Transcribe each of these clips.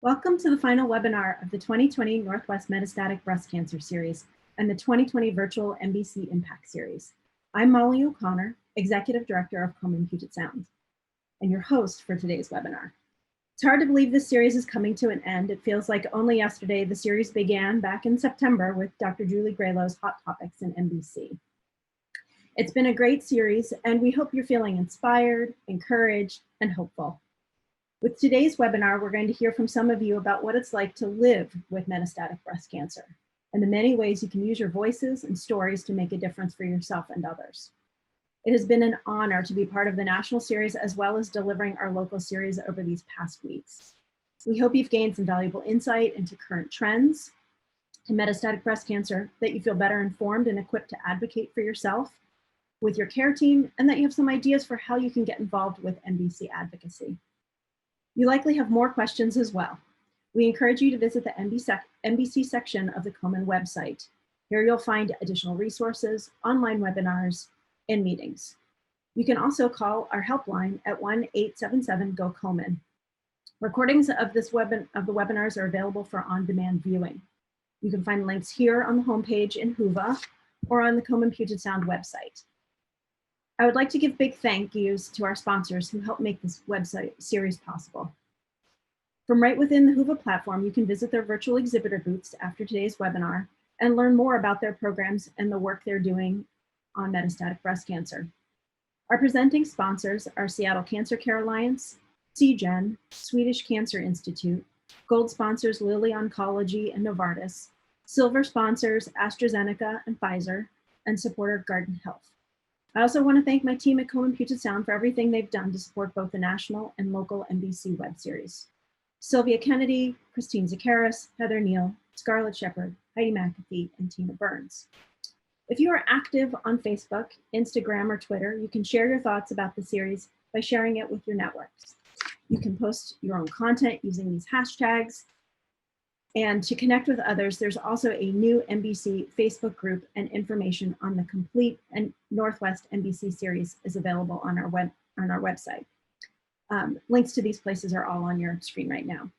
Welcome to the final webinar of the 2020 Northwest Metastatic Breast Cancer Series and the 2020 Virtual MBC Impact Series. I'm Molly O'Connor, Executive Director of Komen Puget Sound, and your host for today's webinar. It's hard to believe this series is coming to an end. It feels like only yesterday the series began back in September with Dr. Julie Graylow's Hot Topics in MBC. It's been a great series, and we hope you're feeling inspired, encouraged, and hopeful. With today's webinar, we're going to hear from some of you about what it's like to live with metastatic breast cancer and the many ways you can use your voices and stories to make a difference for yourself and others. It has been an honor to be part of the national series as well as delivering our local series over these past weeks. We hope you've gained some valuable insight into current trends to metastatic breast cancer, that you feel better informed and equipped to advocate for yourself with your care team, and that you have some ideas for how you can get involved with MBC advocacy. You likely have more questions as well. We encourage you to visit the MBC section of the Komen website. Here you'll find additional resources, online webinars, and meetings. You can also call our helpline at 1-877-GO-KOMEN. Recordings of the webinars are available for on-demand viewing. You can find links here on the homepage in Whova or on the Komen Puget Sound website. I would like to give big thank yous to our sponsors who help make this website series possible. From right within the Whova platform, you can visit their virtual exhibitor booths after today's webinar and learn more about their programs and the work they're doing on metastatic breast cancer. Our presenting sponsors are Seattle Cancer Care Alliance, CGen, Swedish Cancer Institute, gold sponsors Lilly Oncology and Novartis, silver sponsors AstraZeneca and Pfizer, and supporter Garden Health. I also want to thank my team at Komen Puget Sound for everything they've done to support both the national and local MBC web series. Sylvia Kennedy, Christine Zakaris, Heather Neal, Scarlett Shepard, Heidi McAfee, and Tina Burns. If you are active on Facebook, Instagram, or Twitter, you can share your thoughts about the series by sharing it with your networks. You can post your own content using these hashtags. And to connect with others, there's also a new MBC Facebook group, and information on the complete and Northwest MBC series is available on our website. Links to these places are all on your screen right now.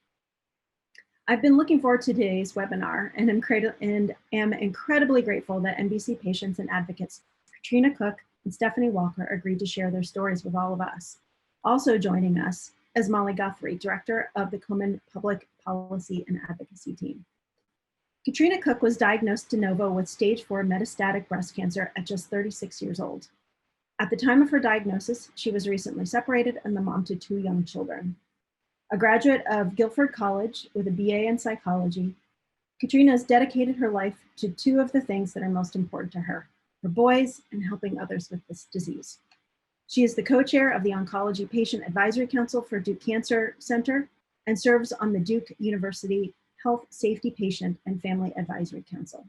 I've been looking forward to today's webinar and am incredibly grateful that MBC patients and advocates Katrina Cook and Stephanie Walker agreed to share their stories with all of us. Also joining us is Molly Guthrie, Director of the Komen Public Policy and Advocacy Team. Katrina Cook was diagnosed de novo with stage 4 metastatic breast cancer at just 36 years old. At the time of her diagnosis, she was recently separated and the mom to 2 young children. A graduate of Guilford College with a BA in psychology, Katrina has dedicated her life to 2 of the things that are most important to her boys and helping others with this disease. She is the co-chair of the Oncology Patient Advisory Council for Duke Cancer Center and serves on the Duke University Health Safety Patient and Family Advisory Council.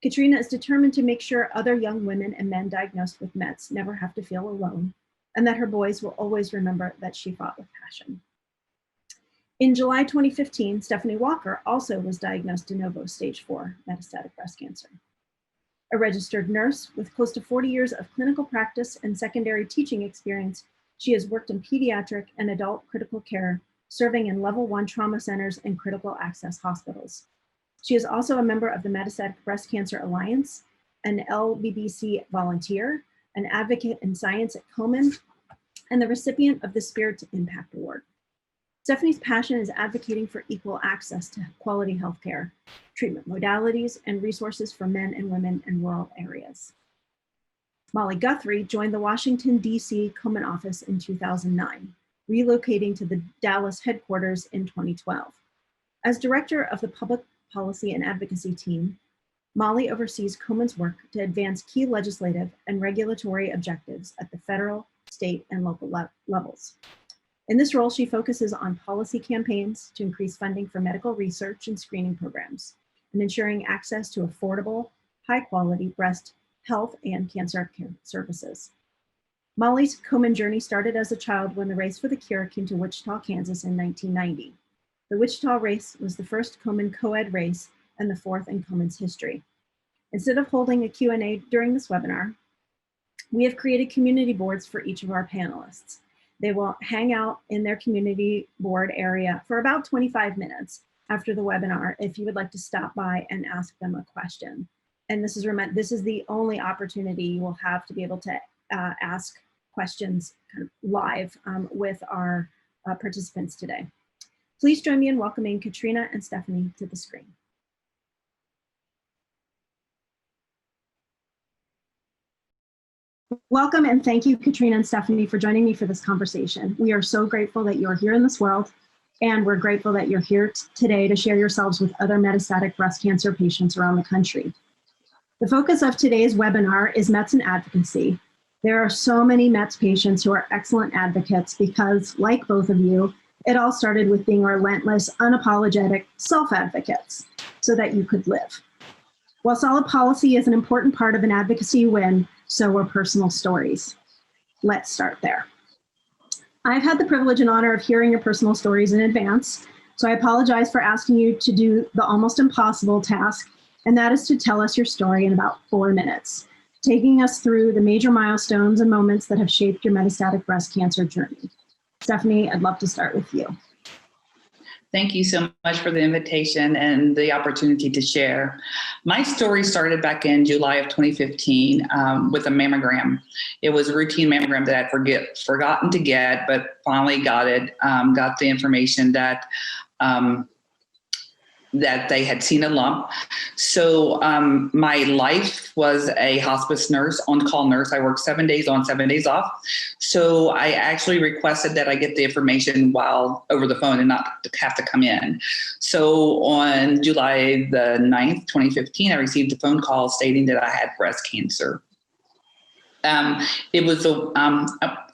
Katrina is determined to make sure other young women and men diagnosed with METS never have to feel alone, and that her boys will always remember that she fought with passion. In July 2015, Stephanie Walker also was diagnosed de novo stage 4 metastatic breast cancer. A registered nurse with close to 40 years of clinical practice and secondary teaching experience, she has worked in pediatric and adult critical care, serving in level 1 trauma centers and critical access hospitals. She is also a member of the Metastatic Breast Cancer Alliance, an LBBC volunteer, an advocate in science at Komen, and the recipient of the Spirit to Impact Award. Stephanie's passion is advocating for equal access to quality healthcare, treatment modalities, and resources for men and women in rural areas. Molly Guthrie joined the Washington, D.C. Komen office in 2009, relocating to the Dallas headquarters in 2012. As director of the Public Policy and Advocacy Team, Molly oversees Komen's work to advance key legislative and regulatory objectives at the federal, state, and local levels. In this role, she focuses on policy campaigns to increase funding for medical research and screening programs, and ensuring access to affordable, high-quality breast health and cancer care services. Molly's Komen journey started as a child when the Race for the Cure came to Wichita, Kansas in 1990. The Wichita race was the first Komen co-ed race and the 4th in Komen's history. Instead of holding a Q&A during this webinar, we have created community boards for each of our panelists. They will hang out in their community board area for about 25 minutes after the webinar if you would like to stop by and ask them a question. And this is the only opportunity you will have to be able to ask questions kind of live with our participants today. Please join me in welcoming Katrina and Stephanie to the screen. Welcome and thank you, Katrina and Stephanie, for joining me for this conversation. We are so grateful that you're here in this world, and we're grateful that you're here today to share yourselves with other metastatic breast cancer patients around the country. The focus of today's webinar is METS and advocacy. There are so many METS patients who are excellent advocates because, like both of you, it all started with being relentless, unapologetic self-advocates so that you could live. While solid policy is an important part of an advocacy win, so are personal stories. Let's start there. I've had the privilege and honor of hearing your personal stories in advance, so I apologize for asking you to do the almost impossible task, and that is to tell us your story in about 4 minutes, taking us through the major milestones and moments that have shaped your metastatic breast cancer journey. Stephanie, I'd love to start with you. Thank you so much for the invitation and the opportunity to share. My story started back in July of 2015 with a mammogram. It was a routine mammogram that I'd forgotten to get, but finally got it, got the information that that they had seen a lump. So my life was a hospice nurse, on-call nurse. I worked 7 days on, 7 days off. So I actually requested that I get the information while over the phone and not have to come in. So on July the 9th, 2015, I received a phone call stating that I had breast cancer. I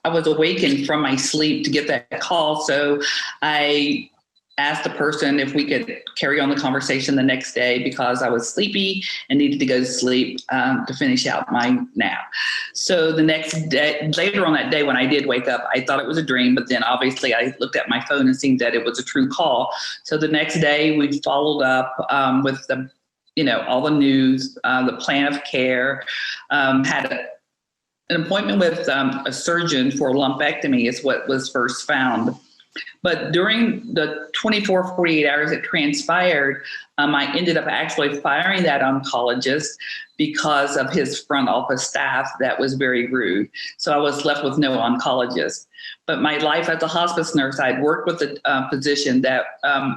was awakened from my sleep to get that call. So I asked the person if we could carry on the conversation the next day because I was sleepy and needed to go to sleep to finish out my nap. So the next day, later on that day when I did wake up, I thought it was a dream, but then obviously I looked at my phone and seen that it was a true call. So the next day we followed up with the, all the news, the plan of care, had an appointment with a surgeon for lumpectomy is what was first found. But during the 24, 48 hours it transpired, I ended up actually firing that oncologist because of his front office staff that was very rude. So I was left with no oncologist. But my life as a hospice nurse, I'd worked with a physician that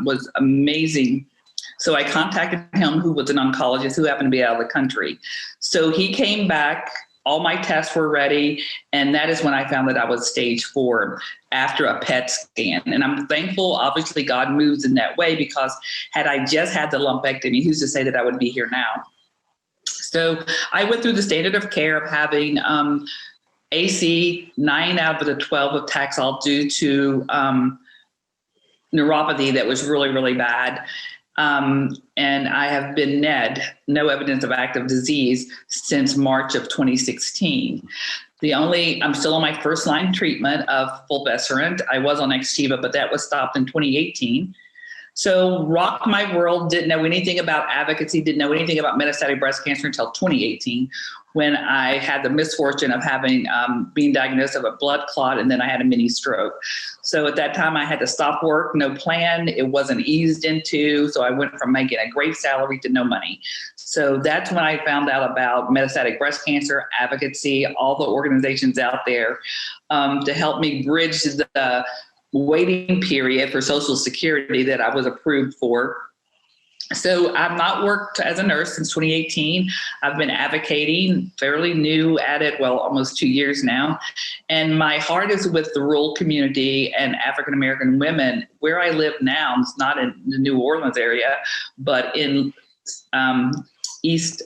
was amazing. So I contacted him, who was an oncologist who happened to be out of the country. So he came back. All my tests were ready, and that is when I found that I was stage 4 after a PET scan. And I'm thankful, obviously God moves in that way, because had I just had the lumpectomy, who's to say that I would be here now? So I went through the standard of care of having AC 9 out of the 12 of Taxol due to neuropathy that was really, really bad. And I have been NED, no evidence of active disease, since March of 2016. I'm still on my first line treatment of fulvestrant. I was on Xgeva, but that was stopped in 2018. So rocked my world, didn't know anything about advocacy, didn't know anything about metastatic breast cancer until 2018, when I had the misfortune of having being diagnosed with a blood clot, and then I had a mini stroke. So at that time I had to stop work, no plan. It wasn't eased into, so I went from making a great salary to no money. So that's when I found out about metastatic breast cancer, advocacy, all the organizations out there to help me bridge the waiting period for Social Security that I was approved for. So I've not worked as a nurse since 2018. I've been advocating, fairly new at it, well, almost 2 years now. And my heart is with the rural community and African-American women. Where I live now, it's not in the New Orleans area, but in East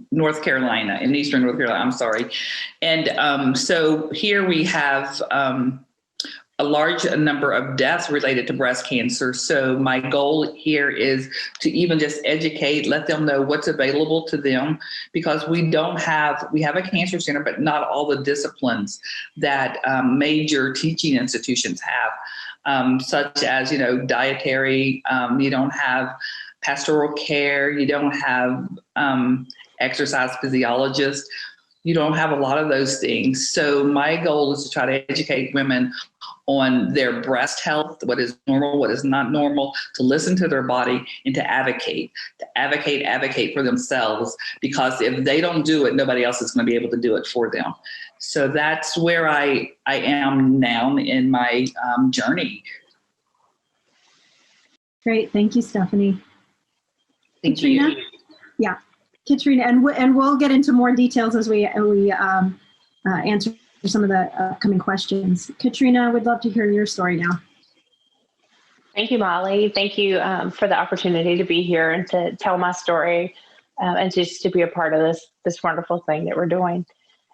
North Carolina, in Eastern North Carolina, I'm sorry. And so here we have a large number of deaths related to breast cancer. So my goal here is to even just educate, let them know what's available to them, because we have a cancer center, but not all the disciplines that major teaching institutions have, such as, dietary, you don't have pastoral care, you don't have exercise physiologists. You don't have a lot of those things. So my goal is to try to educate women on their breast health, what is normal, what is not normal, to listen to their body and to advocate for themselves, because if they don't do it, nobody else is going to be able to do it for them. So that's where I am now in my journey. Great. Thank you, Stephanie. Thank Katrina? you. Yeah, Katrina, and we'll get into more details as we answer some of the upcoming questions. Katrina, we'd love to hear your story now. Thank you, Molly. Thank you for the opportunity to be here and to tell my story and just to be a part of this wonderful thing that we're doing.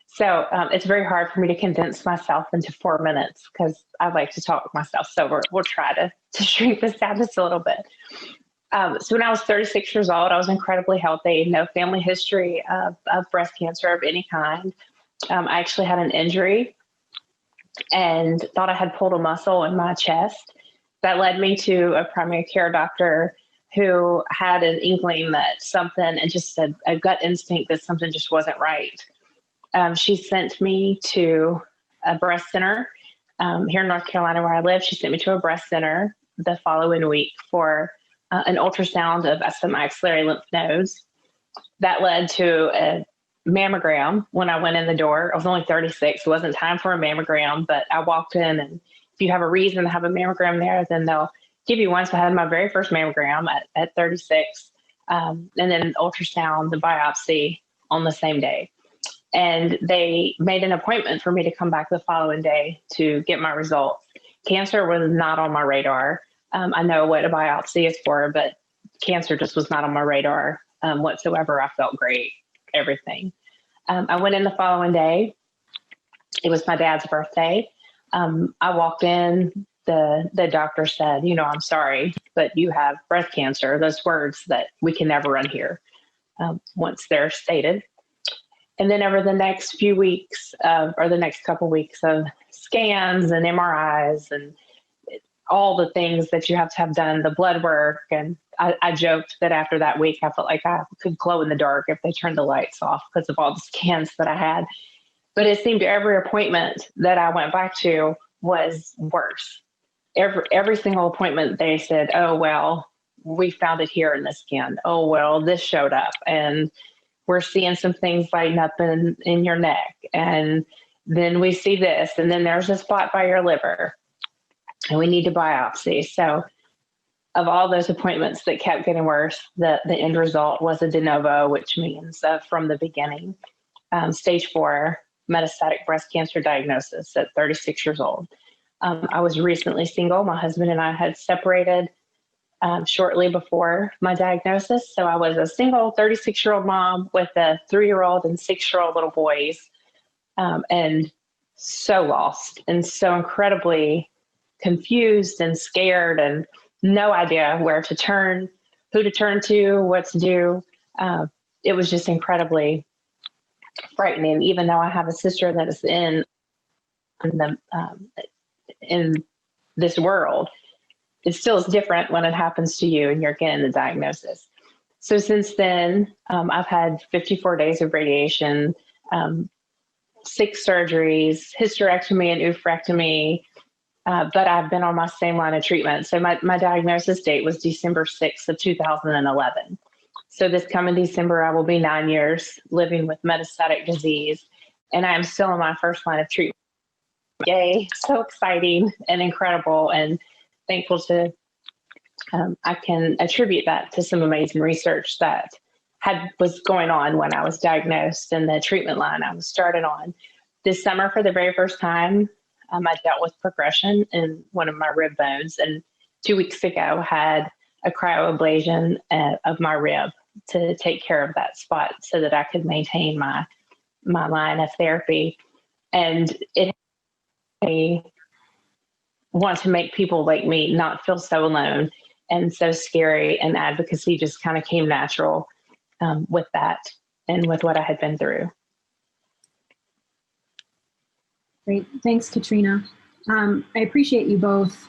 So it's very hard for me to condense myself into 4 minutes because I like to talk myself. So we'll try to shrink this down just a little bit. So when I was 36 years old, I was incredibly healthy, no family history of breast cancer of any kind. I actually had an injury and thought I had pulled a muscle in my chest. That led me to a primary care doctor who had an inkling that something, and just a gut instinct that something just wasn't right. She sent me to a breast center here in North Carolina where I live. She sent me to a breast center the following week for an ultrasound of some axillary lymph nodes. That led to a mammogram when I went in the door. I was only 36. It wasn't time for a mammogram, but I walked in, and if you have a reason to have a mammogram there, then they'll give you one. So I had my very first mammogram at 36, and then an ultrasound, the biopsy on the same day. And they made an appointment for me to come back the following day to get my results. Cancer was not on my radar. I know what a biopsy is for, but cancer just was not on my radar whatsoever. I felt great, everything. I went in the following day. It was my dad's birthday. I walked in, the doctor said, I'm sorry, but you have breast cancer. Those words that we can never unhear once they're stated. And then over the next few weeks, or the next couple weeks of scans and MRIs and all the things that you have to have done, the blood work. And I joked that after that week, I felt like I could glow in the dark if they turned the lights off because of all the scans that I had. But it seemed every appointment that I went back to was worse. Every single appointment, they said, oh, well, we found it here in the skin. Oh, well, this showed up. And we're seeing some things lighting up in your neck. And then we see this. And then there's a spot by your liver. And we need to biopsy. So of all those appointments that kept getting worse, the end result was a de novo, which means from the beginning, stage 4 metastatic breast cancer diagnosis at 36 years old. I was recently single. My husband and I had separated shortly before my diagnosis. So I was a single 36-year-old mom with a 3-year-old and 6-year-old little boys, and so lost and so incredibly confused and scared and no idea where to turn, who to turn to, what to do. It was just incredibly frightening, even though I have a sister that is in this world. It still is different when it happens to you and you're getting the diagnosis. So since then, I've had 54 days of radiation, 6 surgeries, hysterectomy and oophorectomy, but I've been on my same line of treatment. So my diagnosis date was December 6th of 2011. So this coming December, I will be 9 years living with metastatic disease, and I am still in my first line of treatment. Yay, so exciting and incredible, and thankful to, I can attribute that to some amazing research that was going on when I was diagnosed and the treatment line I was started on. This summer, for the very first time, I dealt with progression in one of my rib bones, and 2 weeks ago had a cryoablation of my rib to take care of that spot so that I could maintain my line of therapy. And I want to make people like me not feel so alone and so scary, and advocacy just kind of came natural with that and with what I had been through. Great. Thanks, Katrina. I appreciate you both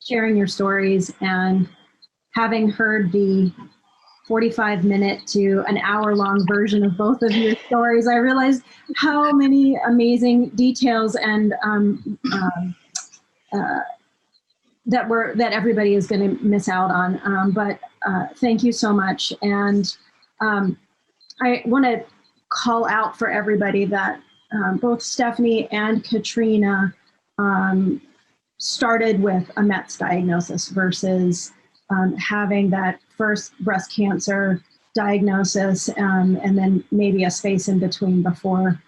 sharing your stories, and having heard the 45-minute to an hour-long version of both of your stories, I realized how many amazing details and that everybody is going to miss out on. But thank you so much. And I want to call out for everybody that both Stephanie and Katrina started with a METS diagnosis versus having that first breast cancer diagnosis and then maybe a space in between before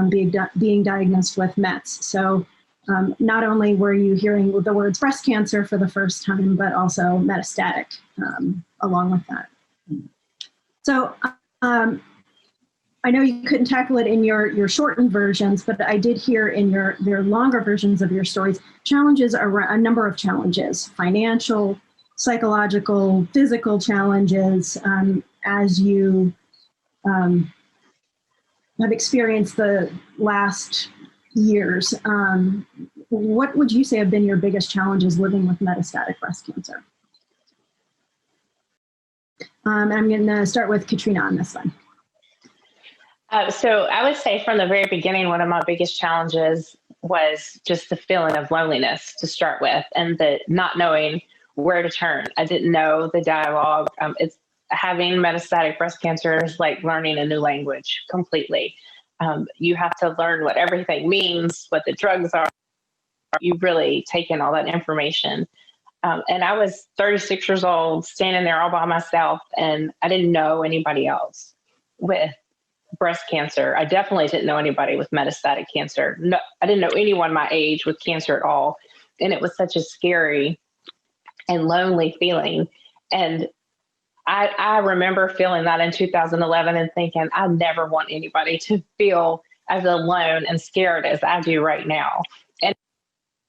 being diagnosed with METS. So not only were you hearing the words breast cancer for the first time, but also metastatic along with that. So I know you couldn't tackle it in your shortened versions, but I did hear in your longer versions of your stories, challenges around a number of challenges, financial, psychological, physical challenges as you have experienced the last years. What would you say have been your biggest challenges living with metastatic breast cancer? I'm going to start with Katrina on this one. So I would say from the very beginning, one of my biggest challenges was just the feeling of loneliness to start with, and the not knowing where to turn. I didn't know the dialogue. It's having metastatic breast cancer is like learning a new language completely. You have to learn what everything means, what the drugs are. You've really taken all that information. And I was 36 years old, standing there all by myself, and I didn't know anybody else with breast cancer. I definitely didn't know anybody with metastatic cancer. No, I didn't know anyone my age with cancer at all. And it was such a scary and lonely feeling. And I remember feeling that in 2011 and thinking, I never want anybody to feel as alone and scared as I do right now. And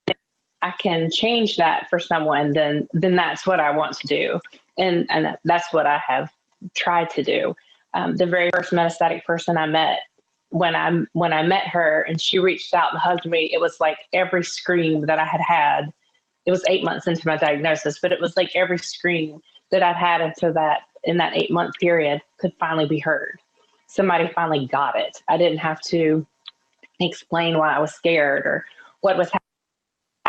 if I can change that for someone, then that's what I want to do. And that's what I have tried to do. The very first metastatic person I met, when I met her and she reached out and hugged me, it was like every scream that I had. It was 8 months into my diagnosis, but it was like every scream that I'd had in that 8-month period could finally be heard. Somebody finally got it. I didn't have to explain why I was scared or what was happening,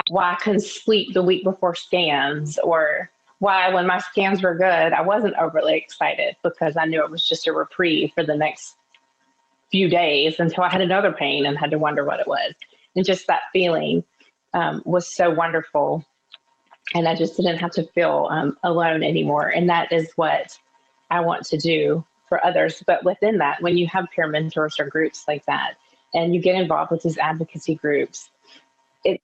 why I couldn't sleep the week before scans, or why when my scans were good, I wasn't overly excited, because I knew it was just a reprieve for the next few days until I had another pain and had to wonder what it was. And just that feeling was so wonderful. And I just didn't have to feel alone anymore. And that is what I want to do for others. But within that, when you have peer mentors or groups like that, and you get involved with these advocacy groups, it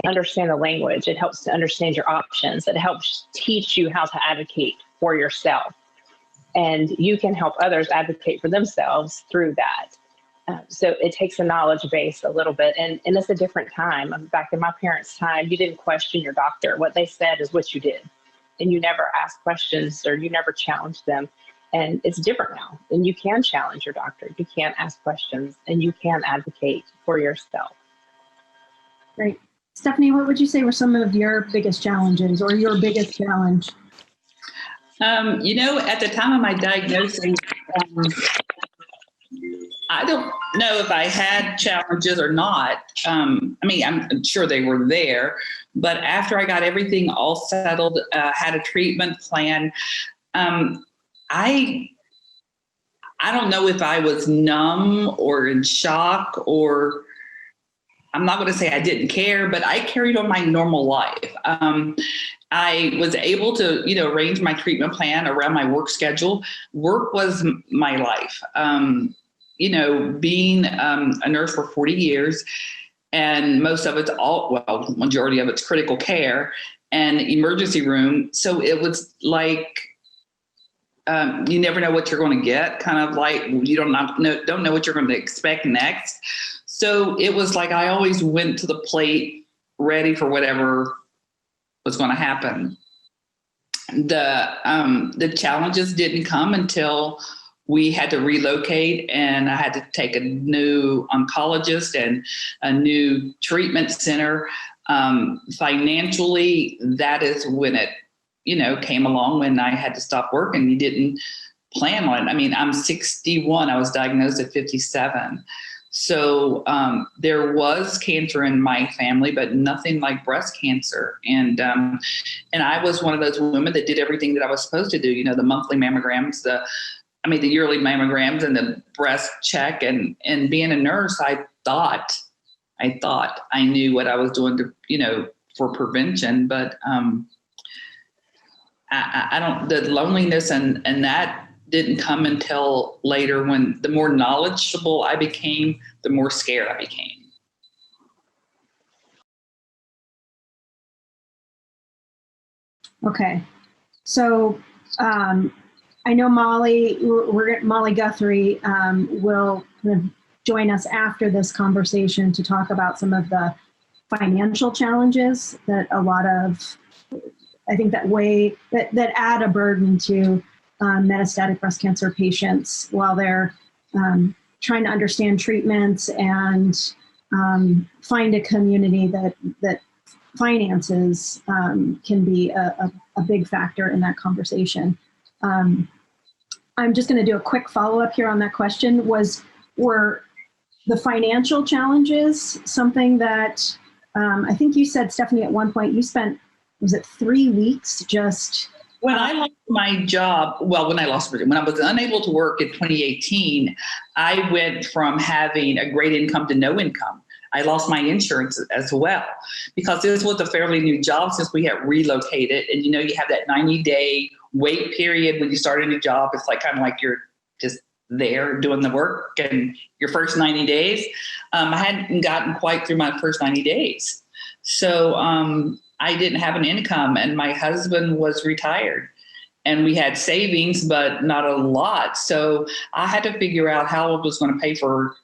understand the language. It helps to understand your options. It helps teach you how to advocate for yourself. And you can help others advocate for themselves through that. So it takes a knowledge base a little bit. And it's a different time. Back in my parents' time, you didn't question your doctor. What they said is what you did. And you never asked questions, or you never challenged them. And it's different now. And you can challenge your doctor. You can ask questions, and you can advocate for yourself. Great. Stephanie, what would you say were some of your biggest challenges, or your biggest challenge? At the time of my diagnosis, I don't know if I had challenges or not. I'm sure they were there, but after I got everything all settled, had a treatment plan, I don't know if I was numb or in shock, or I'm not going to say I didn't care, but I carried on my normal life. I was able to, arrange my treatment plan around my work schedule. Work was my life. Being a nurse for 40 years, and most of it's majority of it's critical care and emergency room. So it was like, you never know what you're going to get, kind of like you don't know what you're going to expect next. So it was like I always went to the plate ready for whatever was going to happen. The challenges didn't come until we had to relocate, and I had to take a new oncologist and a new treatment center. Financially, that is when it, came along when I had to stop working. You didn't plan on it. I mean, I'm 61. I was diagnosed at 57. So there was cancer in my family, but nothing like breast cancer. And I was one of those women that did everything that I was supposed to do. The monthly mammograms, the yearly mammograms, and the breast check. And being a nurse, I thought I knew what I was doing to, for prevention, but I don't. The loneliness and that didn't come until later, when the more knowledgeable I became, the more scared I became. Okay. So I know Molly Guthrie will kind of join us after this conversation to talk about some of the financial challenges that a lot of, I think that add a burden to metastatic breast cancer patients while they're trying to understand treatments and find a community that finances can be a big factor in that conversation. I'm just going to do a quick follow-up here on that question. Were the financial challenges something that I think you said, Stephanie, at one point you spent, was it 3 weeks just? When I lost my job, when I was unable to work in 2018, I went from having a great income to no income. I lost my insurance as well, because this was a fairly new job since we had relocated. And you have that 90-day wait period when you start a new job. It's kind of like you're just there doing the work, and your first 90 days. I hadn't gotten quite through my first 90 days. So I didn't have an income, and my husband was retired, and we had savings, but not a lot. So I had to figure out how I was going to pay for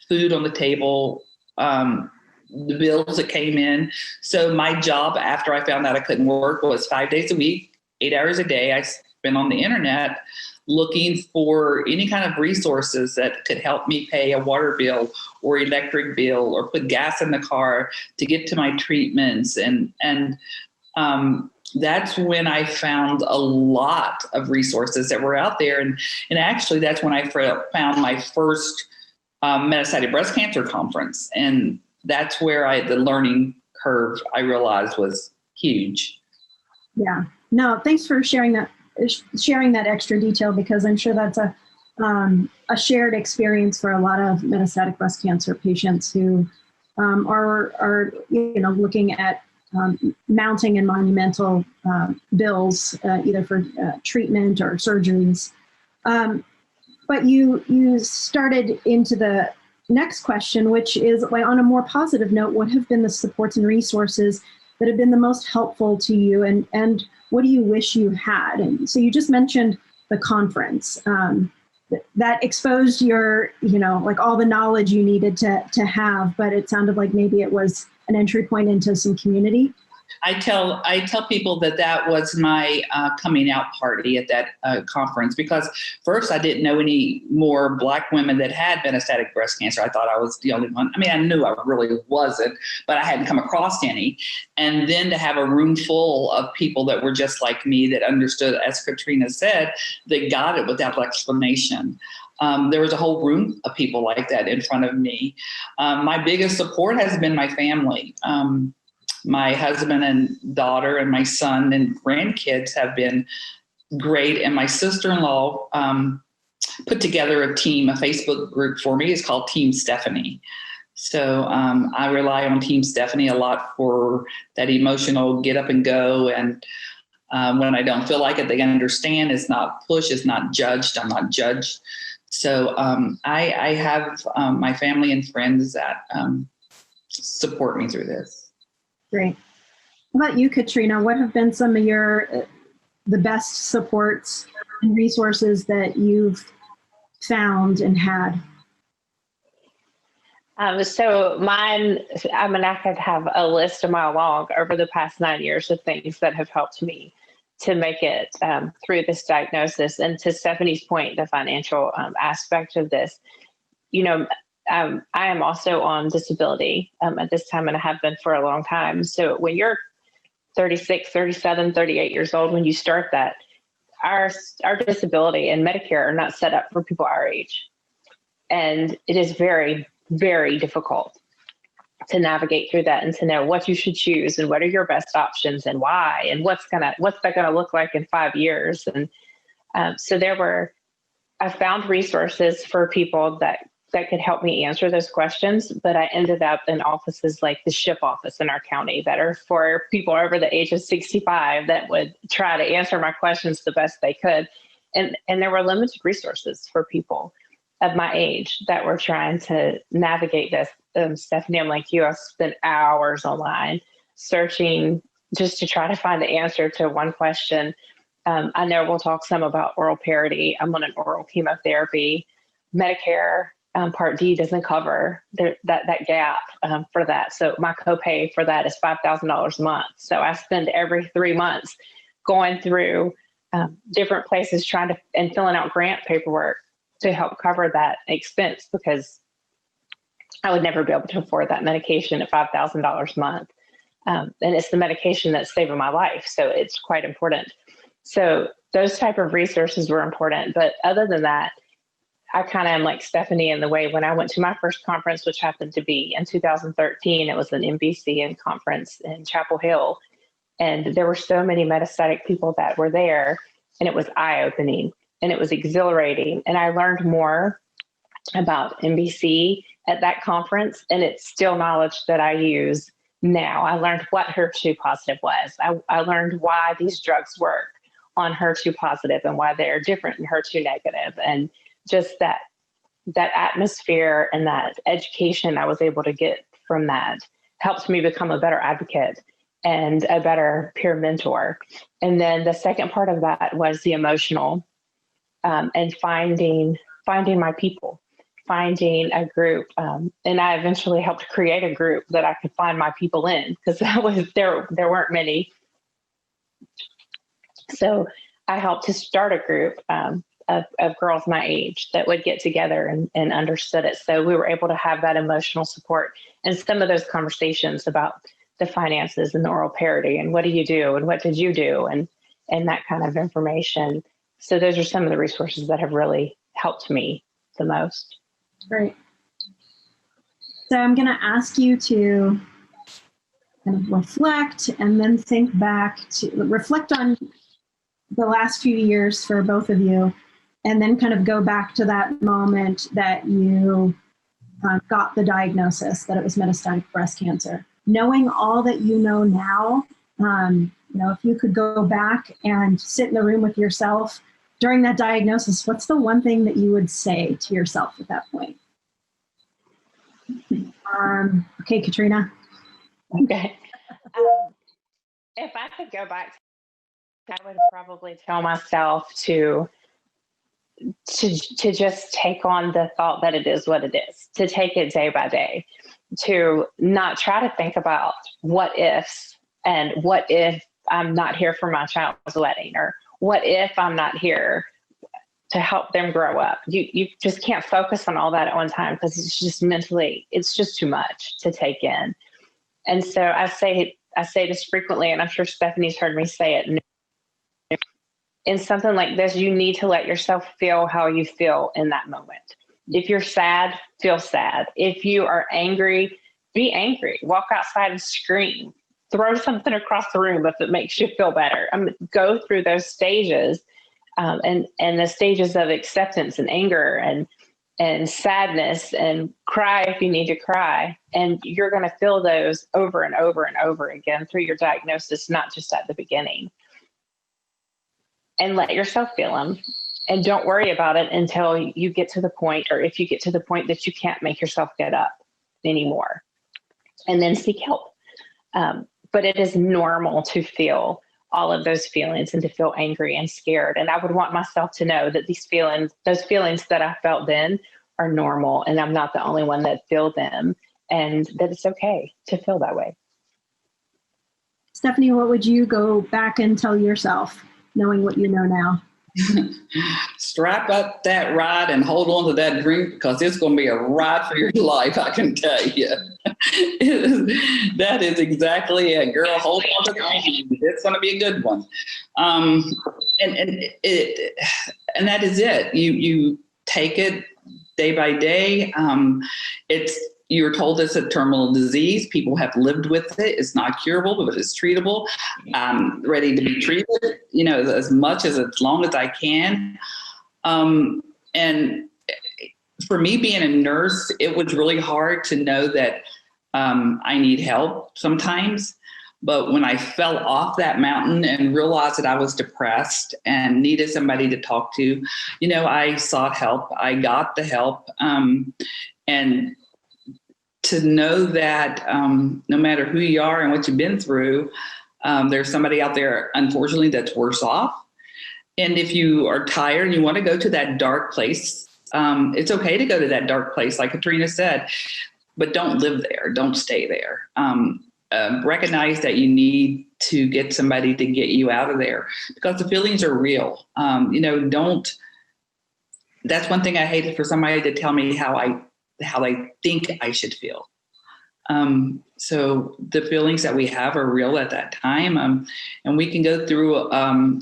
food on the table, the bills that came in. So my job, after I found out I couldn't work, was 5 days a week, 8 hours a day. I spent on the internet looking for any kind of resources that could help me pay a water bill or electric bill or put gas in the car to get to my treatments. And that's when I found a lot of resources that were out there. And actually, that's when I found my first metastatic breast cancer conference. And that's where the learning curve, I realized, was huge. Yeah. No, thanks for sharing that extra detail, because I'm sure that's a shared experience for a lot of metastatic breast cancer patients who are looking at mounting and monumental bills, either for treatment or surgeries. But you started into the next question, which is, on a more positive note, what have been the supports and resources that have been the most helpful to you, and what do you wish you had? And so you just mentioned the conference that exposed your, all the knowledge you needed to have, but it sounded like maybe it was an entry point into some community. I tell people that was my coming out party at that conference, because first I didn't know any more Black women that had metastatic breast cancer. I thought I was the only one. I mean, I knew I really wasn't, but I hadn't come across any. And then to have a room full of people that were just like me, that understood, as Katrina said, they got it without explanation. There was a whole room of people like that in front of me. My biggest support has been my family. My husband and daughter and my son and grandkids have been great. And my sister-in-law put together a Facebook group for me. It's called Team Stephanie. So I rely on Team Stephanie a lot for that emotional get up and go. And when I don't feel like it, they understand. It's not push. It's not judged. I'm not judged. So I have my family and friends that support me through this. Great. How about you, Katrina? What have been some of the best supports and resources that you've found and had? So mine, I could have a list a mile long over the past 9 years of things that have helped me to make it through this diagnosis. And to Stephanie's point, the financial aspect of this, I am also on disability at this time, and I have been for a long time. So when you're 36, 37, 38 years old, when you start that, our disability and Medicare are not set up for people our age. And it is very, very difficult to navigate through that and to know what you should choose and what are your best options and why, and what's that gonna look like in 5 years. And so I found resources for people that could help me answer those questions, but I ended up in offices like the SHIP office in our county that are for people over the age of 65 that would try to answer my questions the best they could. And there were limited resources for people of my age that were trying to navigate this. Stephanie, I'm like you, I spent hours online searching just to try to find the answer to one question. I know we'll talk some about oral parity. I'm on an oral chemotherapy. Medicare Part D doesn't cover that gap for that. So my copay for that is $5,000 a month. So I spend every 3 months going through different places and filling out grant paperwork to help cover that expense, because I would never be able to afford that medication at $5,000 a month. And it's the medication that's saving my life. So it's quite important. So those type of resources were important. But other than that, I kind of am like Stephanie in the way when I went to my first conference, which happened to be in 2013, it was an MBC conference in Chapel Hill. And there were so many metastatic people that were there, and it was eye-opening and it was exhilarating. And I learned more about MBC at that conference, and it's still knowledge that I use now. I learned what HER2 positive was. I learned why these drugs work on HER2 positive and why they're different in HER2 negative. And just that atmosphere and that education I was able to get from that helped me become a better advocate and a better peer mentor. And then the second part of that was the emotional, and finding my people, finding a group. And I eventually helped create a group that I could find my people in, because there weren't many. So I helped to start a group of girls my age that would get together and understood it. So we were able to have that emotional support and some of those conversations about the finances and the oral parity and what do you do and what did you do and that kind of information. So those are some of the resources that have really helped me the most. Great. So I'm going to ask you to kind of reflect and then think back to reflect on the last few years for both of you, and then kind of go back to that moment that you got the diagnosis that it was metastatic breast cancer. Knowing all that you know now, if you could go back and sit in the room with yourself during that diagnosis, what's the one thing that you would say to yourself at that point? Okay, Katrina. Okay. If I could go back, I would probably tell myself to just take on the thought that it is what it is, to take it day by day, to not try to think about what ifs and what if I'm not here for my child's wedding, or what if I'm not here to help them grow up. You just can't focus on all that at one time, because it's just mentally, it's just too much to take in. And so I say this frequently, and I'm sure Stephanie's heard me say it. In something like this, you need to let yourself feel how you feel in that moment. If you're sad, feel sad. If you are angry, be angry. Walk outside and scream. Throw something across the room if it makes you feel better. Go through those stages, and the stages of acceptance and anger and sadness, and cry if you need to cry. And you're going to feel those over and over and over again through your diagnosis, not just at the beginning. And let yourself feel them, and don't worry about it until you get to the point, or if you get to the point that you can't make yourself get up anymore, and then seek help. But it is normal to feel all of those feelings and to feel angry and scared. And I would want myself to know that those feelings that I felt then are normal, and I'm not the only one that feel them, and that it's okay to feel that way. Stephanie, what would you go back and tell yourself, knowing what you know now? Strap up that ride and hold on to that drink, because it's going to be a ride for your life, I can tell you. That is exactly it, girl. Hold on to that. It's going to be a good one. And that is it. You take it day by day. You're told it's a terminal disease. People have lived with it. It's not curable, but it's treatable. Ready to be treated, as long as I can. And for me, being a nurse, it was really hard to know that I need help sometimes. But when I fell off that mountain and realized that I was depressed and needed somebody to talk to, I sought help. I got the help. And to know that no matter who you are and what you've been through, there's somebody out there, unfortunately, that's worse off. And if you are tired and you want to go to that dark place, it's okay to go to that dark place, like Katrina said, but don't live there. Don't stay there. Recognize that you need to get somebody to get you out of there, because the feelings are real. That's one thing I hated, for somebody to tell me how I think I should feel. So the feelings that we have are real at that time. And we can go through a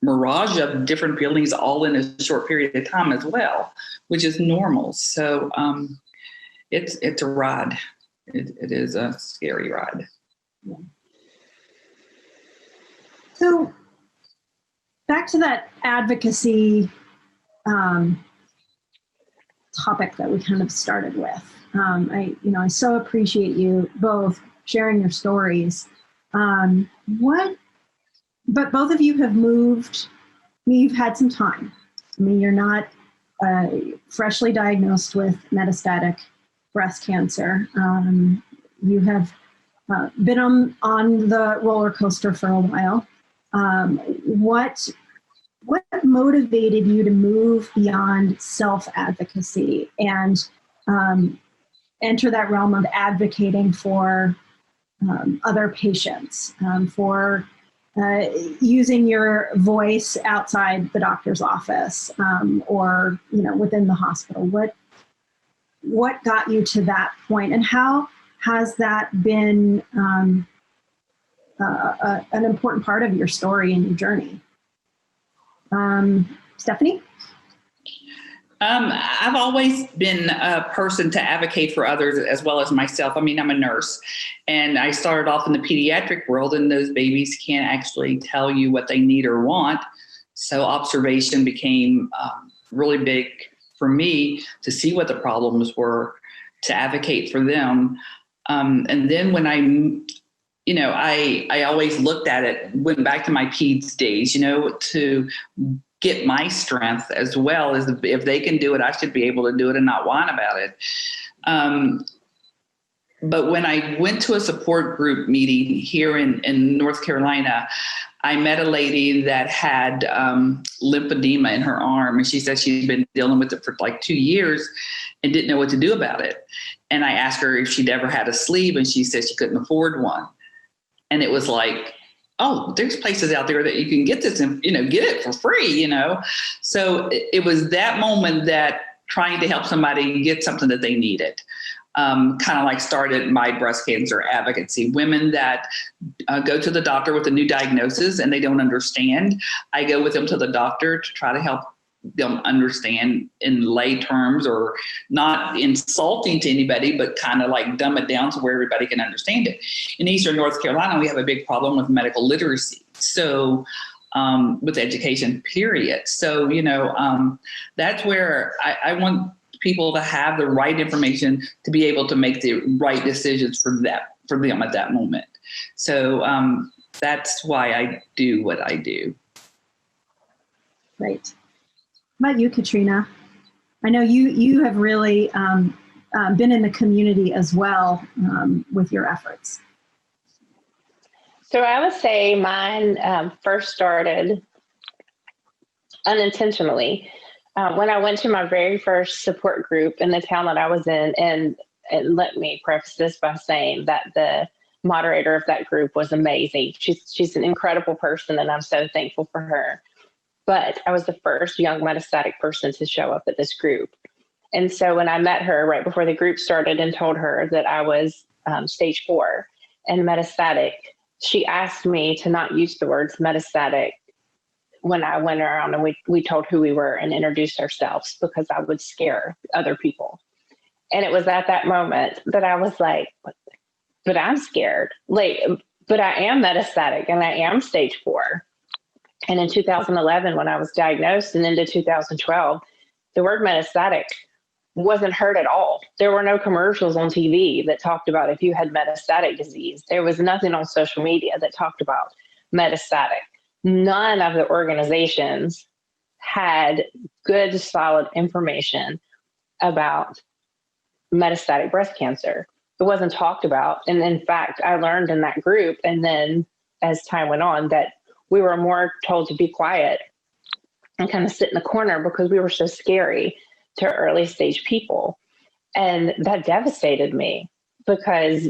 mirage of different feelings all in a short period of time as well, which is normal. So it's a ride. It is a scary ride. Yeah. So back to that advocacy topic that we kind of started with. I so appreciate you both sharing your stories. But both of you have moved. You've had some time. You're not freshly diagnosed with metastatic breast cancer. You have been on the roller coaster for a while. What motivated you to move beyond self-advocacy and enter that realm of advocating for other patients, for using your voice outside the doctor's office, or within the hospital? What got you to that point, and how has that been an important part of your story and your journey? Stephanie? I've always been a person to advocate for others as well as myself. I'm a nurse, and I started off in the pediatric world, and those babies can't actually tell you what they need or want. So observation became really big for me, to see what the problems were, to advocate for them. And then when I always looked at it, went back to my peds days, to get my strength as well, as if they can do it, I should be able to do it and not whine about it. But when I went to a support group meeting here in North Carolina, I met a lady that had lymphedema in her arm, and she said she'd been dealing with it for like 2 years and didn't know what to do about it. And I asked her if she'd ever had a sleeve, and she said she couldn't afford one. And it was like, oh, there's places out there that you can get this and, get it for free, So it was that moment that trying to help somebody get something that they needed. Kind of like started my breast cancer advocacy. Women that go to the doctor with a new diagnosis and they don't understand, I go with them to the doctor to try to help them understand in lay terms, or not insulting to anybody, but kind of like dumb it down to where everybody can understand it. In Eastern North Carolina, we have a big problem with medical literacy. So with education, period. So, that's where I want people to have the right information to be able to make the right decisions for them at that moment. So that's why I do what I do. Great. How about you, Katrina? I know you have really been in the community as well with your efforts. So I would say mine first started unintentionally when I went to my very first support group in the town that I was in. And let me preface this by saying that the moderator of that group was amazing. She's an incredible person, and I'm so thankful for her. but I was the first young metastatic person to show up at this group. And so when I met her right before the group started and told her that I was stage 4 and metastatic, she asked me to not use the words metastatic when I went around and we told who we were and introduced ourselves, because I would scare other people. And it was at that moment that I was like, but I'm scared. Like, but I am metastatic and I am stage 4. And in 2011, when I was diagnosed and into 2012, the word metastatic wasn't heard at all. There were no commercials on TV that talked about if you had metastatic disease. There was nothing on social media that talked about metastatic. None of the organizations had good, solid information about metastatic breast cancer. It wasn't talked about. And in fact, I learned in that group, and then as time went on, that we were more told to be quiet and kind of sit in the corner because we were so scary to early stage people. And that devastated me because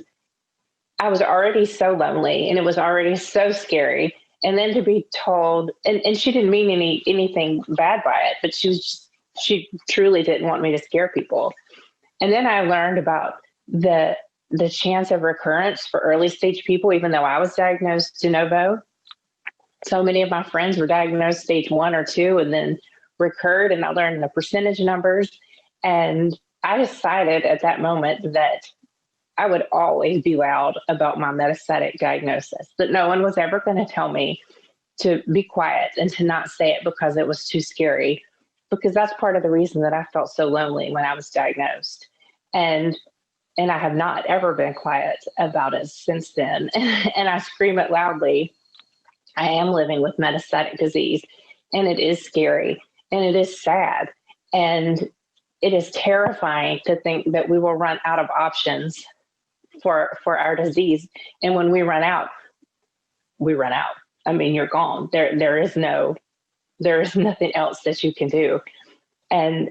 I was already so lonely and it was already so scary. And then to be told, and she didn't mean anything bad by it, but she truly didn't want me to scare people. And then I learned about the chance of recurrence for early stage people, even though I was diagnosed de novo. So many of my friends were diagnosed stage 1 or 2 and then recurred, and I learned the percentage numbers. And I decided at that moment that I would always be loud about my metastatic diagnosis, that no one was ever going to tell me to be quiet and to not say it because it was too scary, because that's part of the reason that I felt so lonely when I was diagnosed. And I have not ever been quiet about it since then. And I scream it loudly. I am living with metastatic disease, and it is scary, and it is sad, and it is terrifying to think that we will run out of options for our disease. And when we run out, we run out. I mean, you're gone. There is nothing else that you can do. And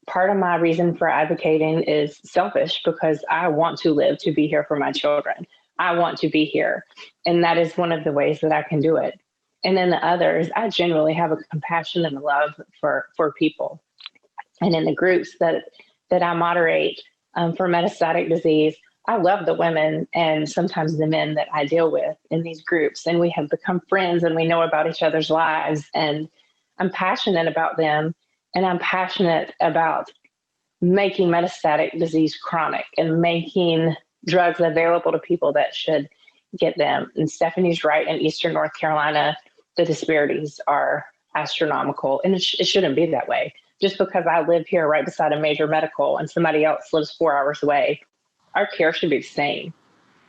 part of my reason for advocating is selfish, because I want to live to be here for my children. I want to be here. And that is one of the ways that I can do it. And then the others, I genuinely have a compassion and a love for people. And in the groups that I moderate for metastatic disease, I love the women and sometimes the men that I deal with in these groups. And we have become friends and we know about each other's lives. And I'm passionate about them. And I'm passionate about making metastatic disease chronic and making drugs available to people that should get them. And Stephanie's right. In Eastern North Carolina, the disparities are astronomical, and it shouldn't be that way. Just because I live here right beside a major medical and somebody else lives 4 hours away, our care should be the same,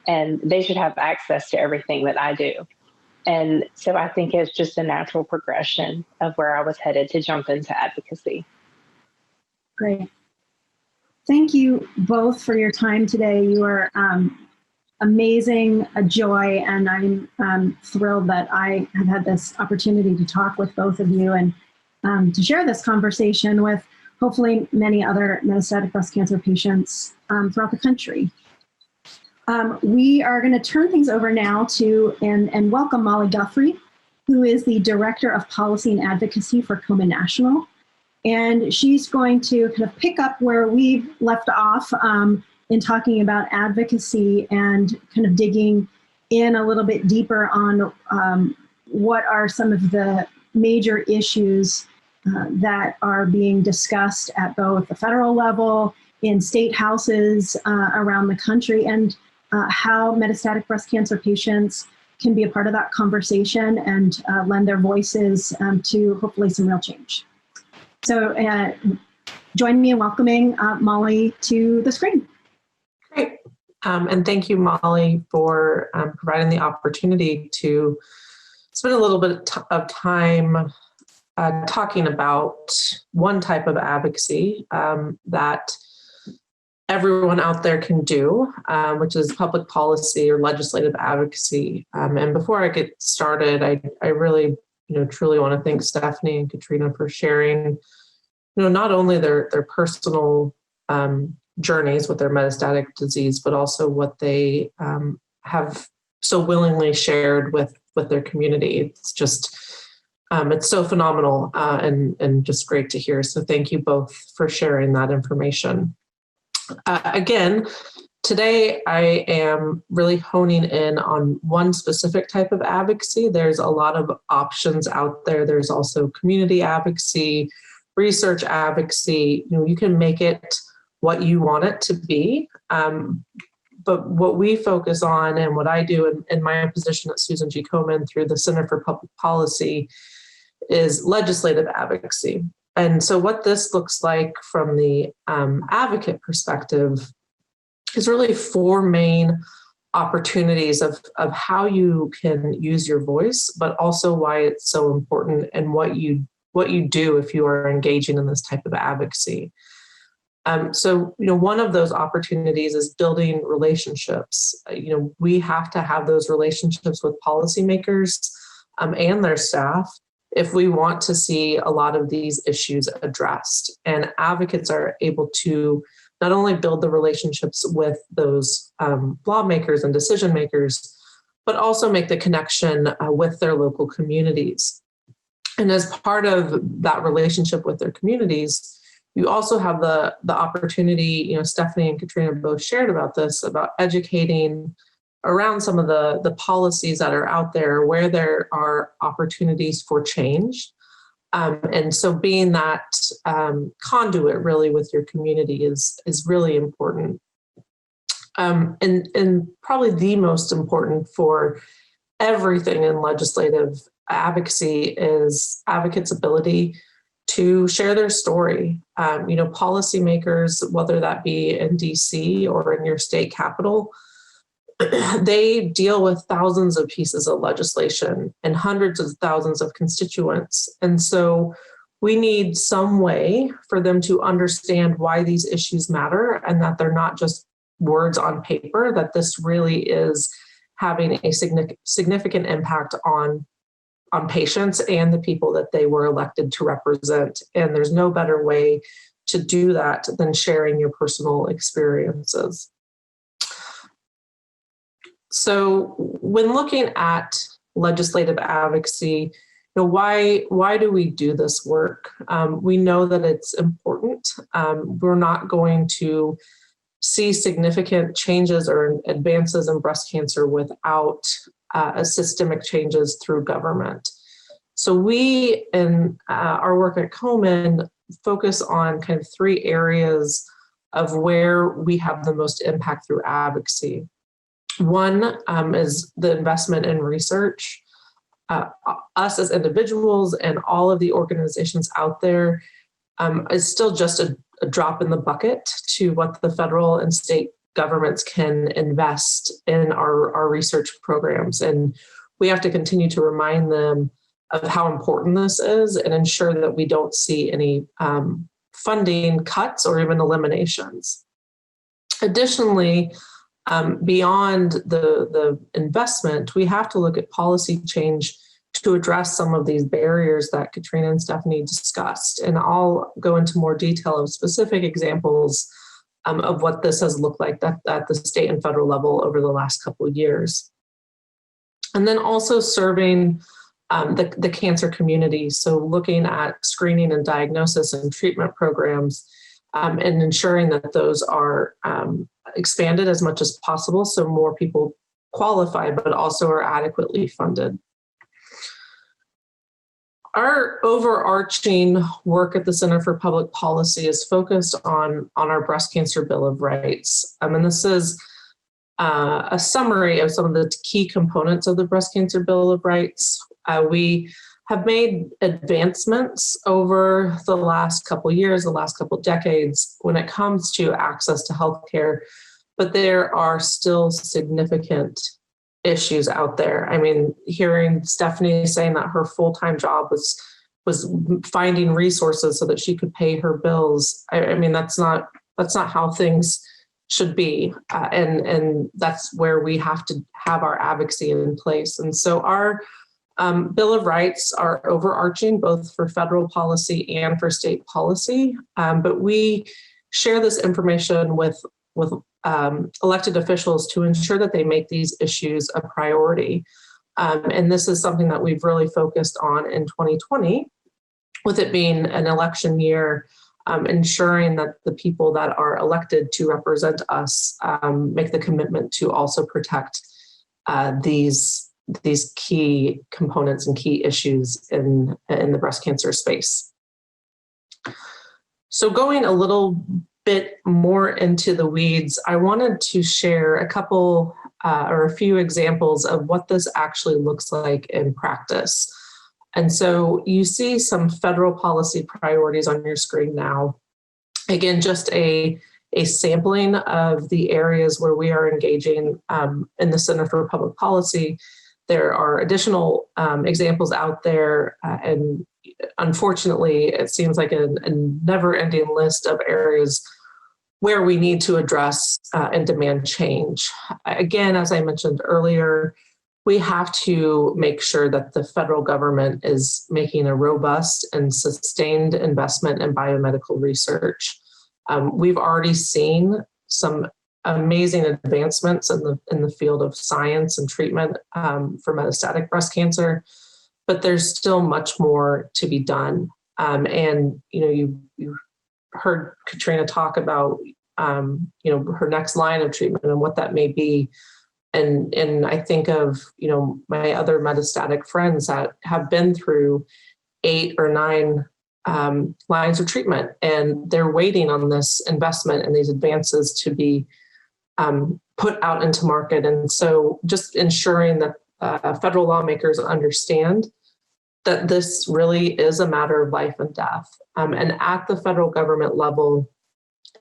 and they should have access to everything that I do. And so I think it's just a natural progression of where I was headed to jump into advocacy. Great. Thank you both for your time today. You are amazing, a joy, and I'm thrilled that I have had this opportunity to talk with both of you and to share this conversation with hopefully many other metastatic breast cancer patients throughout the country. We are going to turn things over now to and welcome Molly Guthrie, who is the Director of Policy and Advocacy for Coma National. And she's going to kind of pick up where we've left off in talking about advocacy and kind of digging in a little bit deeper on what are some of the major issues that are being discussed at both the federal level, in state houses around the country, and how metastatic breast cancer patients can be a part of that conversation and lend their voices to hopefully some real change. So join me in welcoming Molly to the screen. Great. And thank you, Molly, for providing the opportunity to spend a little bit of time talking about one type of advocacy that everyone out there can do, which is public policy or legislative advocacy. And before I get started, I really, truly want to thank Stephanie and Katrina for sharing, not only their personal journeys with their metastatic disease, but also what they have so willingly shared with their community. It's just It's so phenomenal and just great to hear. So thank you both for sharing that information. Again, today I am really honing in on one specific type of advocacy. There's a lot of options out there. There's also community advocacy, research advocacy. You can make it what you want it to be. But what we focus on and what I do in my position at Susan G. Komen through the Center for Public Policy is legislative advocacy. And so what this looks like from the advocate perspective is really four main opportunities of how you can use your voice, but also why it's so important and what you do if you are engaging in this type of advocacy. So, one of those opportunities is building relationships. We have to have those relationships with policymakers and their staff if we want to see a lot of these issues addressed. And advocates are able to not only build the relationships with those lawmakers and decision makers, but also make the connection with their local communities. And as part of that relationship with their communities, you also have the opportunity, Stephanie and Katrina both shared about this, about educating around some of the policies that are out there where there are opportunities for change. And so being that conduit really with your community is really important. And probably the most important for everything in legislative advocacy is advocates' ability to share their story. Policymakers, whether that be in DC or in your state capital, they deal with thousands of pieces of legislation and hundreds of thousands of constituents. And so we need some way for them to understand why these issues matter and that they're not just words on paper, that this really is having a significant impact on patients and the people that they were elected to represent. And there's no better way to do that than sharing your personal experiences. So when looking at legislative advocacy, why do we do this work? We know that it's important. We're not going to see significant changes or advances in breast cancer without systemic changes through government. So we, in our work at Komen, focus on kind of three areas of where we have the most impact through advocacy. One is the investment in research. Us as individuals and all of the organizations out there is still just a drop in the bucket to what the federal and state governments can invest in our research programs. And we have to continue to remind them of how important this is and ensure that we don't see any funding cuts or even eliminations. Additionally, beyond the investment, we have to look at policy change to address some of these barriers that Katrina and Stephanie discussed. And I'll go into more detail of specific examples of what this has looked like at the state and federal level over the last couple of years. And then also serving the cancer community. So looking at screening and diagnosis and treatment programs and ensuring that those are expanded as much as possible so more people qualify, but also are adequately funded. Our overarching work at the Center for Public Policy is focused on our Breast Cancer Bill of Rights. And this is a summary of some of the key components of the Breast Cancer Bill of Rights. We have made advancements over the last couple years, the last couple decades when it comes to access to healthcare, but there are still significant issues out there. I mean, hearing Stephanie saying that her full-time job was finding resources so that she could pay her bills. I mean, that's not how things should be. And that's where we have to have our advocacy in place. And so our Bill of Rights are overarching both for federal policy and for state policy. But we share this information with elected officials to ensure that they make these issues a priority. And this is something that we've really focused on in 2020, with it being an election year, ensuring that the people that are elected to represent us make the commitment to also protect these key components and key issues in the breast cancer space. So going a little bit more into the weeds, I wanted to share a couple or a few examples of what this actually looks like in practice. And so you see some federal policy priorities on your screen now. Again, just a sampling of the areas where we are engaging in the Center for Public Policy. There are additional examples out there, and unfortunately, it seems like a never-ending list of areas where we need to address and demand change. Again, as I mentioned earlier, we have to make sure that the federal government is making a robust and sustained investment in biomedical research. We've already seen some amazing advancements in the field of science and treatment for metastatic breast cancer, but there's still much more to be done. And you heard Katrina talk about her next line of treatment and what that may be. And I think of my other metastatic friends that have been through 8 or 9 lines of treatment, and they're waiting on this investment and these advances to be put out into market. And so just ensuring that federal lawmakers understand that this really is a matter of life and death. And at the federal government level,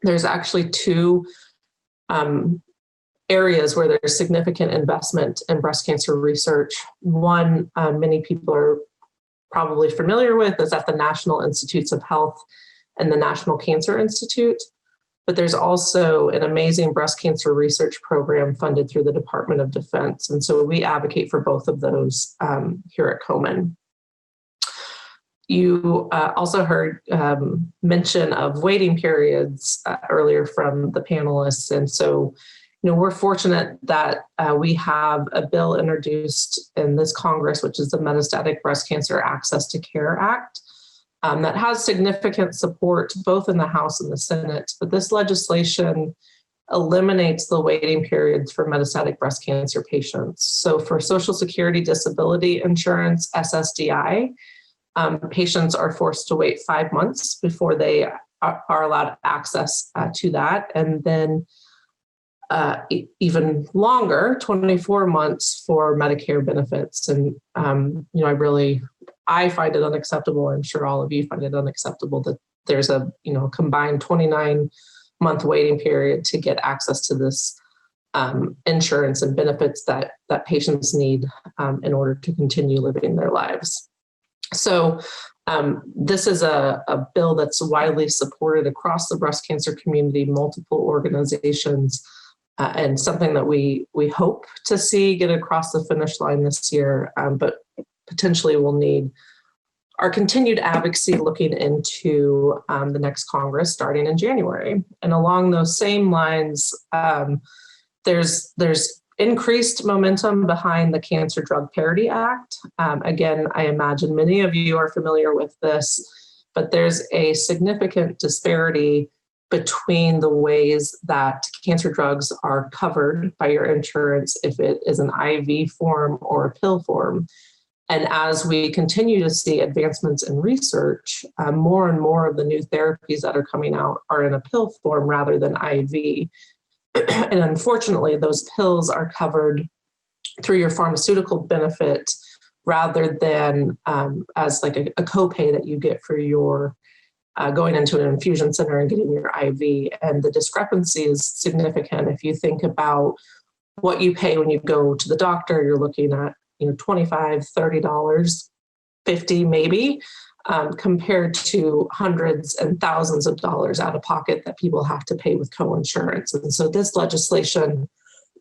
there's actually 2 areas where there's significant investment in breast cancer research. One, many people are probably familiar with, is at the National Institutes of Health and the National Cancer Institute. But there's also an amazing breast cancer research program funded through the Department of Defense. And so we advocate for both of those here at Komen. You also heard mention of waiting periods earlier from the panelists. And so, we're fortunate that we have a bill introduced in this Congress, which is the Metastatic Breast Cancer Access to Care Act, that has significant support both in the House and the Senate. But this legislation eliminates the waiting periods for metastatic breast cancer patients. So for Social Security Disability Insurance, SSDI, patients are forced to wait 5 months before they are allowed access to that. And then even longer, 24 months for Medicare benefits. And, I find it unacceptable. I'm sure all of you find it unacceptable that there's a, combined 29-month waiting period to get access to this insurance and benefits that patients need in order to continue living their lives. So this is a bill that's widely supported across the breast cancer community, multiple organizations, and something that we hope to see get across the finish line this year, but potentially will need our continued advocacy looking into the next Congress starting in January. And along those same lines, there's increased momentum behind the Cancer Drug Parity Act. Again, I imagine many of you are familiar with this, but there's a significant disparity between the ways that cancer drugs are covered by your insurance if it is an IV form or a pill form. And as we continue to see advancements in research, more and more of the new therapies that are coming out are in a pill form rather than IV. And unfortunately, those pills are covered through your pharmaceutical benefit rather than as like a copay that you get for your going into an infusion center and getting your IV. And the discrepancy is significant. If you think about what you pay when you go to the doctor, you're looking at $25, $30, $50 maybe, compared to hundreds and thousands of dollars out of pocket that people have to pay with coinsurance. And so this legislation,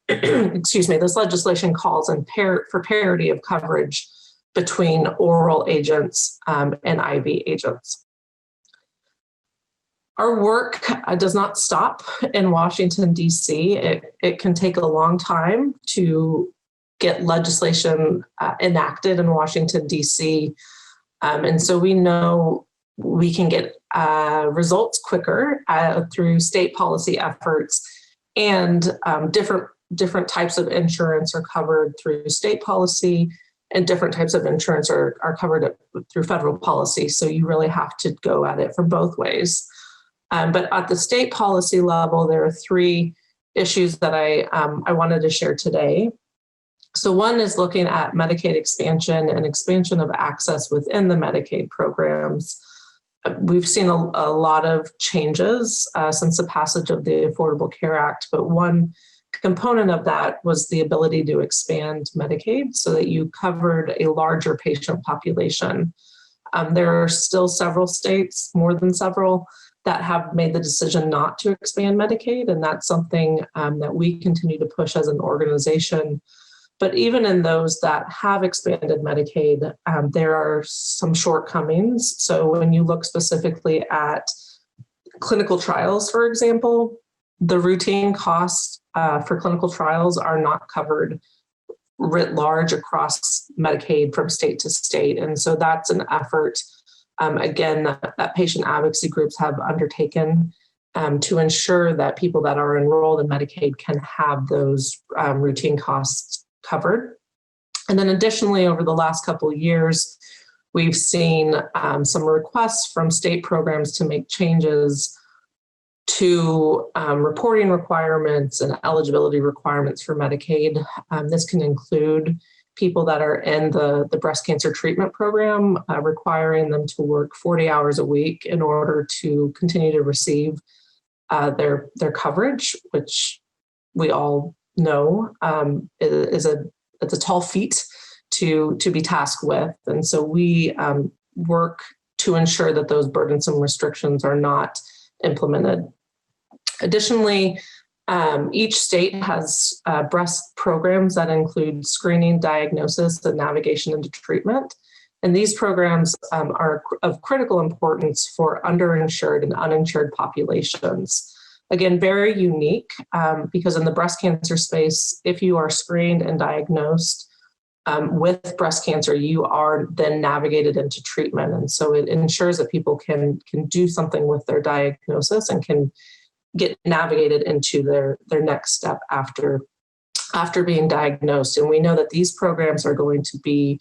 this legislation calls for parity of coverage between oral agents and IV agents. Our work does not stop in Washington, D.C. It can take a long time to get legislation enacted in Washington, D.C. And so we know we can get results quicker through state policy efforts, and different types of insurance are covered through state policy, and different types of insurance are covered through federal policy. So you really have to go at it from both ways. But at the state policy level, there are three issues that I wanted to share today. So one is looking at Medicaid expansion and expansion of access within the Medicaid programs. We've seen a lot of changes since the passage of the Affordable Care Act, but one component of that was the ability to expand Medicaid so that you covered a larger patient population. There are still several states, more than several, that have made the decision not to expand Medicaid, and that's something that we continue to push as an organization. But even in those that have expanded Medicaid, there are some shortcomings. So when you look specifically at clinical trials, for example, the routine costs for clinical trials are not covered writ large across Medicaid from state to state. And so that's an effort, again, that patient advocacy groups have undertaken to ensure that people that are enrolled in Medicaid can have those routine costs covered. And then additionally, over the last couple of years, we've seen some requests from state programs to make changes to reporting requirements and eligibility requirements for Medicaid. This can include people that are in the breast cancer treatment program, requiring them to work 40 hours a week in order to continue to receive their coverage, which we all know it's a tall feat to be tasked with. And so we work to ensure that those burdensome restrictions are not implemented. Additionally, each state has breast programs that include screening, diagnosis, and navigation into treatment. And these programs are of critical importance for underinsured and uninsured populations. Again, very unique because in the breast cancer space, if you are screened and diagnosed with breast cancer, you are then navigated into treatment. And so it ensures that people can do something with their diagnosis and can get navigated into their next step after being diagnosed. And we know that these programs are going to be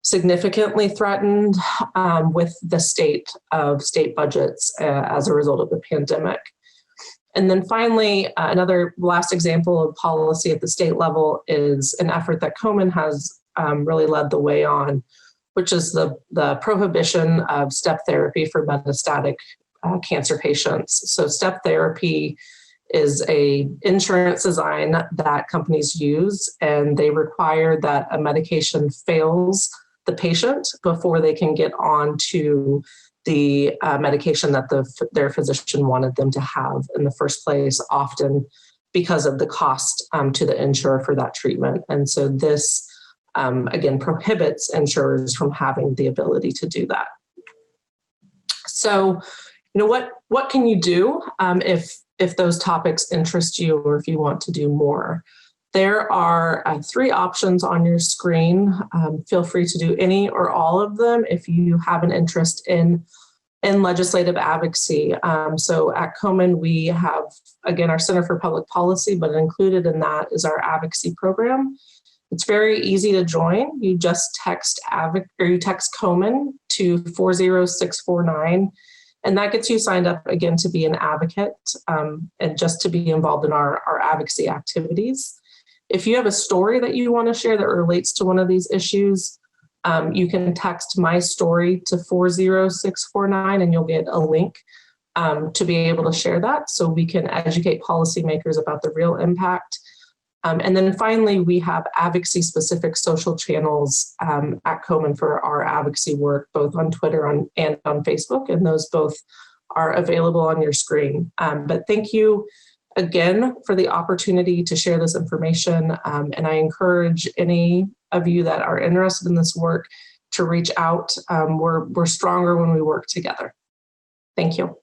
significantly threatened with the state budgets as a result of the pandemic. And then finally, another last example of policy at the state level is an effort that Komen has really led the way on, which is the prohibition of step therapy for metastatic cancer patients. So step therapy is a insurance design that companies use, and they require that a medication fails the patient before they can get on to the medication that their physician wanted them to have in the first place, often because of the cost to the insurer for that treatment. And so this, again, prohibits insurers from having the ability to do that. So, what can you do if those topics interest you or if you want to do more? There are three options on your screen. Feel free to do any or all of them if you have an interest in legislative advocacy. So at Komen, we have, again, our Center for Public Policy, but included in that is our advocacy program. It's very easy to join. You just text Komen to 40649. And that gets you signed up, again, to be an advocate and just to be involved in our advocacy activities. If you have a story that you want to share that relates to one of these issues, you can text my story to 40649 and you'll get a link to be able to share that so we can educate policymakers about the real impact. And then finally, we have advocacy-specific social channels at Komen for our advocacy work, both on Twitter and on Facebook, and those both are available on your screen. But thank you again for the opportunity to share this information, and I encourage any of you that are interested in this work to reach out. We're stronger when we work together. Thank you.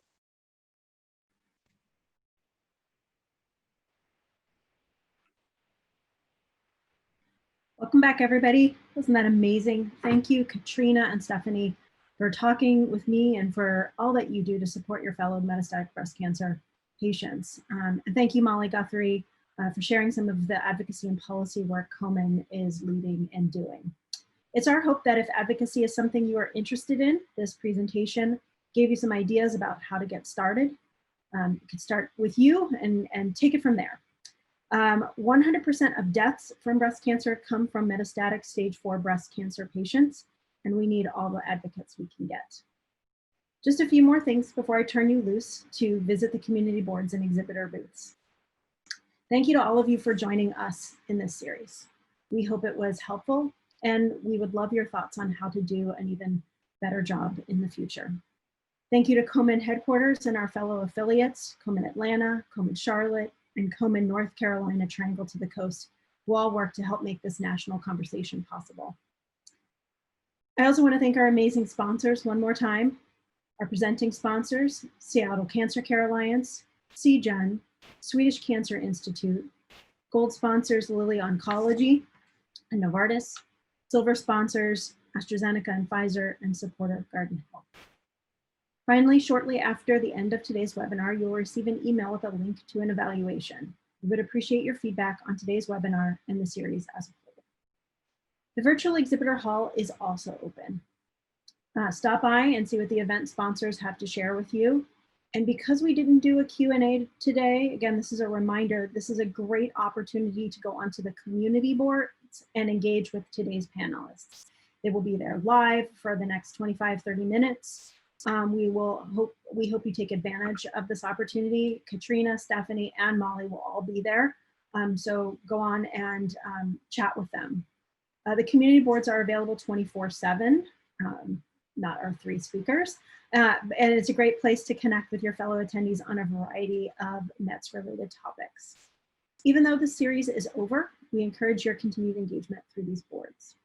Welcome back, everybody. Wasn't that amazing? Thank you, Katrina and Stephanie, for talking with me and for all that you do to support your fellow metastatic breast cancer patients. And thank you, Molly Guthrie, for sharing some of the advocacy and policy work Komen is leading and doing. It's our hope that if advocacy is something you are interested in, this presentation gave you some ideas about how to get started. You could start with you and take it from there. 100% of deaths from breast cancer come from metastatic stage 4 breast cancer patients, and we need all the advocates we can get. Just a few more things before I turn you loose to visit the community boards and exhibitor booths. Thank you to all of you for joining us in this series. We hope it was helpful, and we would love your thoughts on how to do an even better job in the future. Thank you to Komen headquarters and our fellow affiliates, Komen Atlanta, Komen Charlotte, and Komen North Carolina Triangle to the Coast, who all work to help make this national conversation possible. I also want to thank our amazing sponsors one more time. Our presenting sponsors, Seattle Cancer Care Alliance, CGen, Swedish Cancer Institute, gold sponsors Lilly Oncology and Novartis, silver sponsors AstraZeneca and Pfizer, and supporter Garden Health. Finally, shortly after the end of today's webinar, you'll receive an email with a link to an evaluation. We would appreciate your feedback on today's webinar and the series as a whole. The virtual exhibitor hall is also open. Stop by and see what the event sponsors have to share with you. And because we didn't do a Q&A today, again, this is a reminder, this is a great opportunity to go onto the community boards and engage with today's panelists. They will be there live for the next 25-30 minutes. We hope you take advantage of this opportunity. Katrina, Stephanie, and Molly will all be there. So go on and chat with them. The community boards are available 24/7, not our 3 speakers. And it's a great place to connect with your fellow attendees on a variety of METS related topics. Even though the series is over, we encourage your continued engagement through these boards.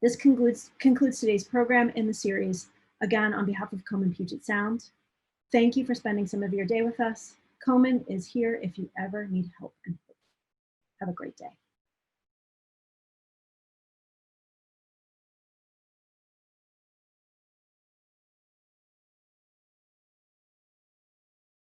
This concludes today's program in the series. Again, on behalf of Komen Puget Sound, thank you for spending some of your day with us. Komen is here if you ever need help and hope. Have a great day.